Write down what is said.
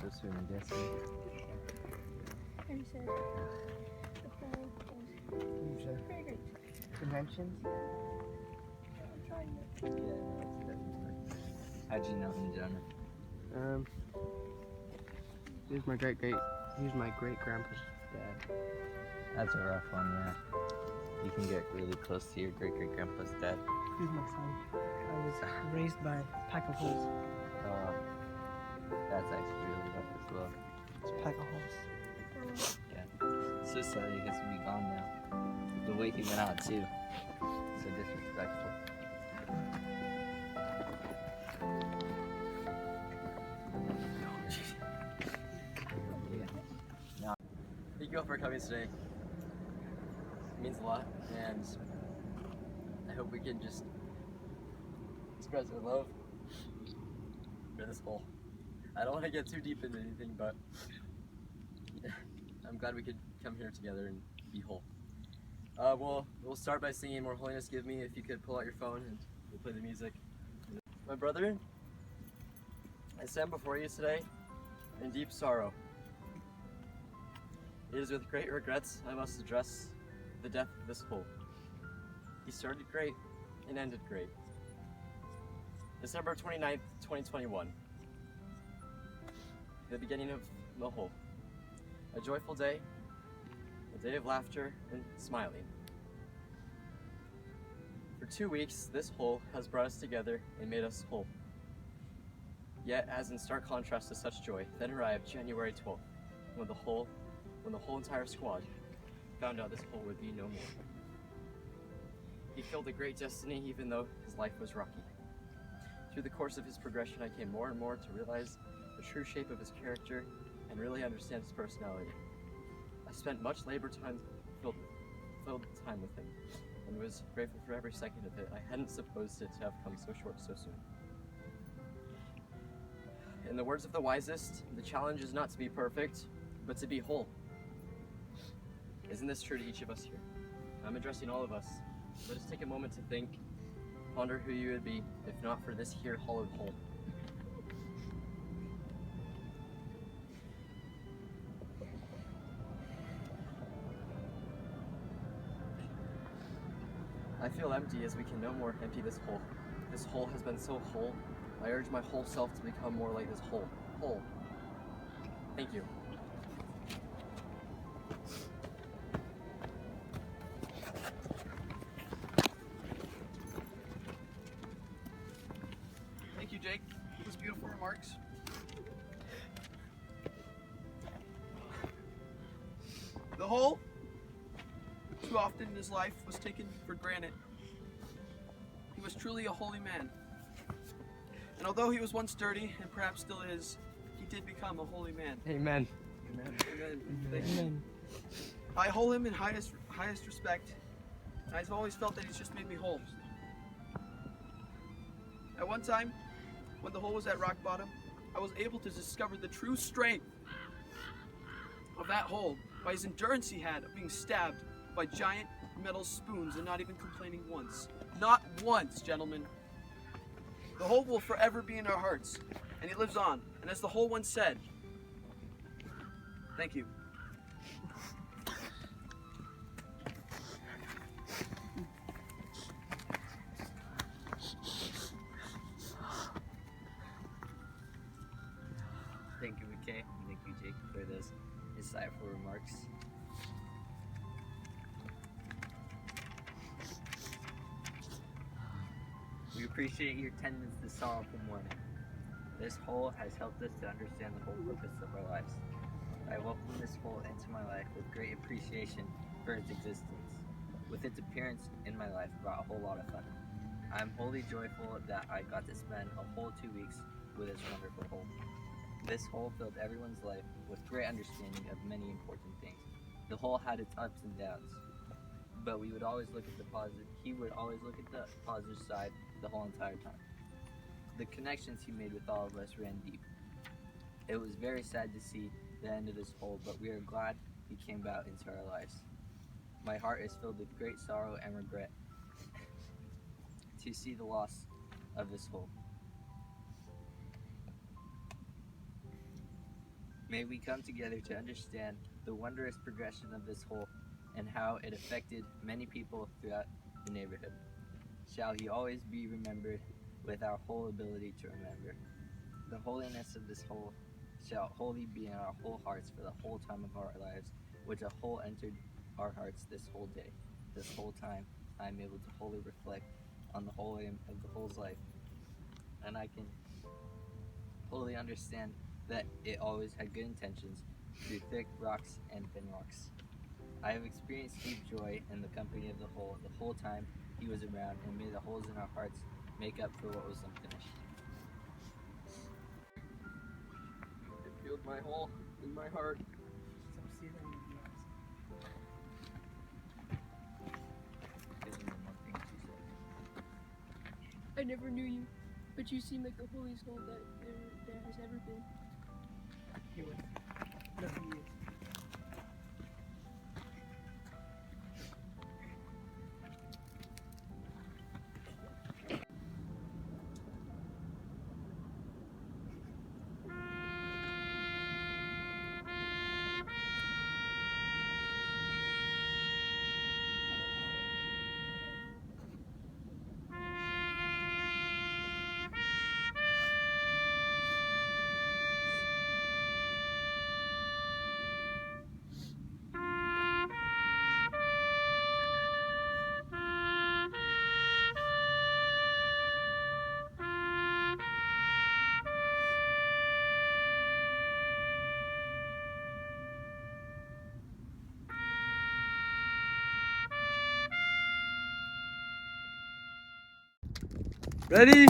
so soon in destiny. And he said the ball was very great. Conventions? I'm trying it. Yeah, no, it's definitely. How'd you know him, Jonah? He was my great grandpa's dad. That's a rough one, yeah. You can get really close to your great grandpa's dad. He's my son. I was raised by Pachelbel. That's actually really rough as well. It's Pachelbel. Yeah. So sad he gets to be gone now. The way he went out too. So disrespectful. Thank you all for coming today. It means a lot, and I hope we can just express our love for this whole. I don't want to get too deep into anything, but I'm glad we could come here together and be whole. We'll start by singing "More Holiness Give Me." If you could pull out your phone and we'll play the music. My brethren, I stand before you today in deep sorrow. It is with great regrets I must address the death of this whole. He started great and ended great. December 29th, 2021. The beginning of the whole. A joyful day, a day of laughter and smiling. For 2 weeks, this whole has brought us together and made us whole. Yet, as in stark contrast to such joy, then arrived January 12th, when the whole entire squad found out this whole would be no more. He filled a great destiny even though his life was rocky. Through the course of his progression, I came more and more to realize the true shape of his character and really understand his personality. I spent much filled time with him and was grateful for every second of it. I hadn't supposed it to have come so short so soon. In the words of the wisest, the challenge is not to be perfect, but to be whole. Isn't this true to each of us here? I'm addressing all of us. Let us take a moment to think, ponder who you would be if not for this here hollowed hole. I feel empty as we can no more empty this hole. This hole has been so whole. I urge my whole self to become more like this hole. Whole. Thank you. Thank you, Jake, for those beautiful remarks. The whole, too often in his life, was taken for granted. He was truly a holy man. And although he was once dirty, and perhaps still is, he did become a holy man. Amen. Amen. Thank you. I hold him in highest respect, and I've always felt that he's just made me whole. At one time, when the hole was at rock bottom, I was able to discover the true strength of that hole by his endurance he had of being stabbed by giant metal spoons and not even complaining once. Not once, gentlemen. The hole will forever be in our hearts, and he lives on. And as the whole once said, thank you. Thank you, McKay, and thank you, Jake, for those insightful remarks. We appreciate your attendance this sorrowful morning. This hole has helped us to understand the whole purpose of our lives. I welcome this hole into my life with great appreciation for its existence. With its appearance in my life brought a whole lot of fun. I am wholly joyful that I got to spend a whole 2 weeks with this wonderful hole. This hole filled everyone's life with great understanding of many important things. The hole had its ups and downs, but we would always look at the positive. He would always look at the positive side the whole entire time. The connections he made with all of us ran deep. It was very sad to see the end of this hole, but we are glad he came out into our lives. My heart is filled with great sorrow and regret to see the loss of this hole. May we come together to understand the wondrous progression of this hole and how it affected many people throughout the neighborhood. Shall he always be remembered with our whole ability to remember. The holiness of this hole shall wholly be in our whole hearts for the whole time of our lives, which a hole entered our hearts this whole day. This whole time I am able to wholly reflect on the whole aim of the hole's life, and I can wholly understand that it always had good intentions through thick rocks and thin rocks. I have experienced deep joy in the company of the whole time he was around, and may the holes in our hearts make up for what was unfinished. It filled my hole in my heart. Stop stealing your eyes. Isn't the one thing she said. I never knew you, but you seem like the holiest hole that there has ever been. He was. No, he is. Ready?